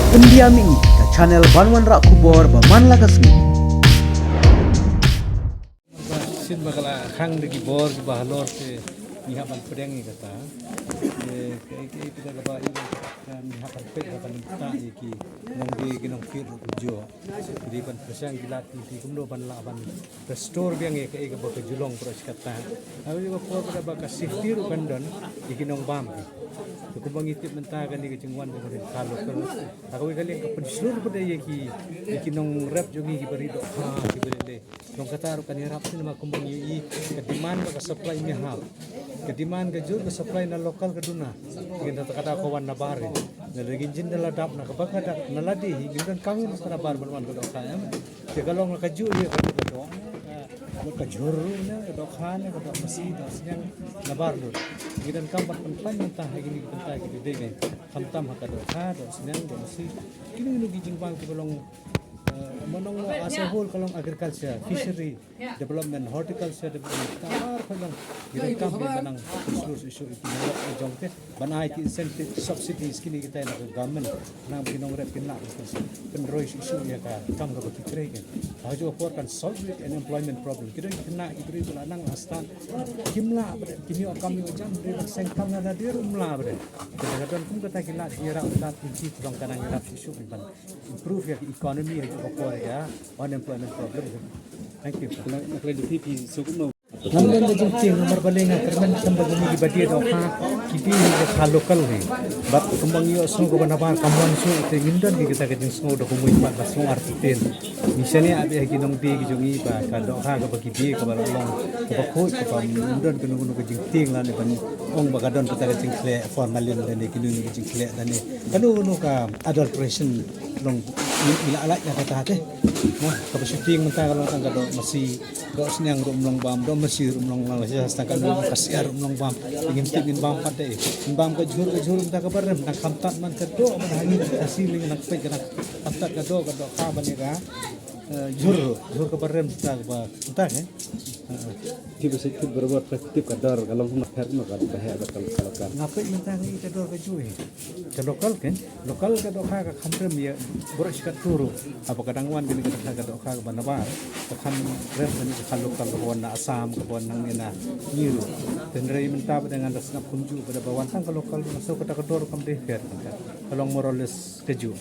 Pendiami ke channel Banwan Rak Kubor Baman Lagasmi. Sin bakala hang degi bor ki bahalor ke nihapan pedang ni kata ke kita laba kan nihapan ped kan ta ki nong di nong kir jo di pan persang gilat di kumdo pan laban restore biang ke ba ke julong pro kata awi ko por pada ba ka safety ru kan don iki nong bam ki ko bangi tip menta kan di jengwan ko rin kalo ko ako kali ka pensulur pada iki nong rap jogi ki bari do ha ki bari nong kata ru kan rap sin ma kumbang i ke demand ka supply ni hal ke demand ke jur ke supply na lokal ke duna kita kata kawan na bare na lagi jin dala dap na kabaka dak na ladi hingan kami na bar ban ko dok kaya ke galong na kaju ye ka do ka jur na do khan ka do masi do siang na bar do gidan kam ban pan ta gini ta ki de ne kam tam ha ka do kha do siang do masi kini nu gi jing bang ki galong manong as a whole kalong agriculture, fishery development, horticulture development, tamar kalong gidan kam banang isu itinalok jongte banai ki incentive subsidies kini kita na government nang binong rep kinla penroi isu ya ka kam ka kitrei kan hajo por kan solve an employment problem kidan kena ibri nang astan kimla kini kam yo jam de seng kam na dir umla bre kadang kum kata kila ira utat kunci dong kanang ira isu ban improve ya economy por ya unemployment problem. Thank you. Kalau di TV suku Namdan da jingting nomor balinga kerman kambang ni gibadi do ha kibi ha lokal ni bat kambang yo so ko banabar kamwan so te mindan gi kita gajing so do kumui pat so artitel misalnya abi gi nong di gi jongi ba ka do ha ga bagi di ka balong ka ko ko mindan kenu kenu gajing ting la ne ban ong ba gadon kita gajing kle formalin dan gi nu gajing kle dan ne kanu nu ka adulteration long ila ala ya kata te nah ka shooting menta kalau tangga do masih do senyang rum long bam do masih rum long Malaysia setakan rum kasiar rum long bam ingin tin bam pate bam ka jur menta ka barem nak kamtat man ka do man hangi asiling nak pe nak kamtat ka do ka bani ka jur ka barem ta ba entah ki bisa ikut berbuat praktik kadar kalau nak her nak bahaya bakal kan ngapai menta ni ka do ka juhe ka lokal kan lokal ka do ka kamrem ya boros ka turu apa kadangwan gini ka do ka banabar kan rem ni ka lokal ko na asam ko nang ina niru tenrei menta dengan dasna kunju pada bawantang ka lokal so ka dor kam de fer kalong morales keju